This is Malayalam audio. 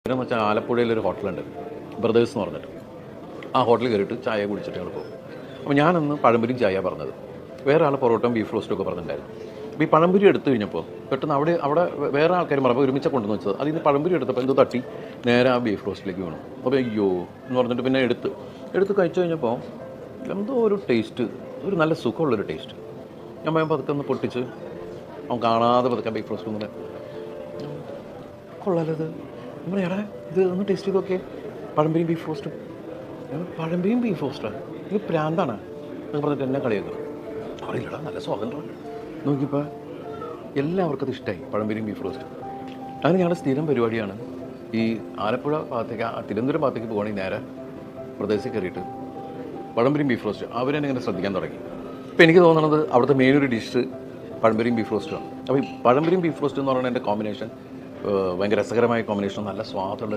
എന്ന് വെച്ചാൽ ആലപ്പുഴയിലൊരു ഹോട്ടലുണ്ട്, ബ്രദേഴ്സ് എന്ന് പറഞ്ഞിട്ട്. ആ ഹോട്ടലിൽ കയറിയിട്ട് ചായ കുടിച്ചിട്ട് ഞങ്ങൾ പോകും. അപ്പോൾ ഞാനന്ന് പഴംപൊരിയും ചായ പറഞ്ഞത്, വേറെ ആൾ പൊറോട്ടയും ബീഫ് റോസ്റ്റും ഒക്കെ പറഞ്ഞിട്ടുണ്ടായിരുന്നു. അപ്പോൾ ഈ പഴംപൊരി എടുത്തു കഴിഞ്ഞപ്പോൾ പെട്ടെന്ന് അവിടെ വേറെ ആൾക്കാരും പറഞ്ഞപ്പോൾ ഒരുമിച്ച് കൊണ്ടുവന്ന് വെച്ചത്, അതിൽ നിന്ന് പഴംപൊരി എടുത്തപ്പോൾ എന്തോ തട്ടി നേരെ ആ ബീഫ് റോസ്റ്റിലേക്ക് വീണു. അപ്പോൾ അയ്യോ എന്ന് പറഞ്ഞിട്ട് പിന്നെ എടുത്ത് കഴിച്ചു കഴിഞ്ഞപ്പോൾ എന്തോ ഒരു ടേസ്റ്റ്, ഒരു നല്ല സുഖമുള്ളൊരു ടേസ്റ്റ്. ഞാൻ പതുക്കെ ഒന്ന് പൊട്ടിച്ച് അവൻ കാണാതെ പതുക്കെ ബീഫ് റോസ്റ്റ് ഒന്നും കൊള്ളാലത്. നമ്മൾ എടാ ഇത് ഒന്ന് ടേസ്റ്റ് ചെയ്തൊക്കെ, പഴംപൊരിയും ബീഫ് റോസ്റ്റും. പഴംപൊരിയും ബീഫ് റോസ്റ്റാണ്, ഇത് പ്രാന്താണ് എന്ന് പറഞ്ഞിട്ട് എന്നെ കളിയാക്കുക. അറിയില്ലടാ നല്ല സ്വാതന്ത്ര്യം നോക്കിയപ്പോൾ എല്ലാവർക്കും അത് ഇഷ്ടമായി, പഴംപൊരിയും ബീഫ് റോസ്റ്റും. അങ്ങനെ ഞങ്ങളുടെ സ്ഥിരം പരിപാടിയാണ് ഈ ആലപ്പുഴ ഭാഗത്തേക്ക്, തിരുവനന്തപുരം ഭാഗത്തേക്ക് പോകുകയാണെങ്കിൽ നേരെ പ്രദേശത്ത് കയറിയിട്ട് പഴംപൊരിയും ബീഫ് റോസ്റ്റ് അവരെന്നെ ഇങ്ങനെ ശ്രദ്ധിക്കാൻ തുടങ്ങി. ഇപ്പോൾ എനിക്ക് തോന്നുന്നത് അവിടുത്തെ മെയിൻ ഒരു ഡിഷ് പഴംപൊരിയും ബീഫ് റോസ്റ്റുമാണ്. അപ്പോൾ ഈ പഴംപൊരിയും ബീഫ് റോസ്റ്റ് എന്ന് പറയുന്നത് എൻ്റെ കോമ്പിനേഷൻ ഭയങ്കര രസകരമായ കോമ്പിനേഷൻ, നല്ല സ്വാദുള്ള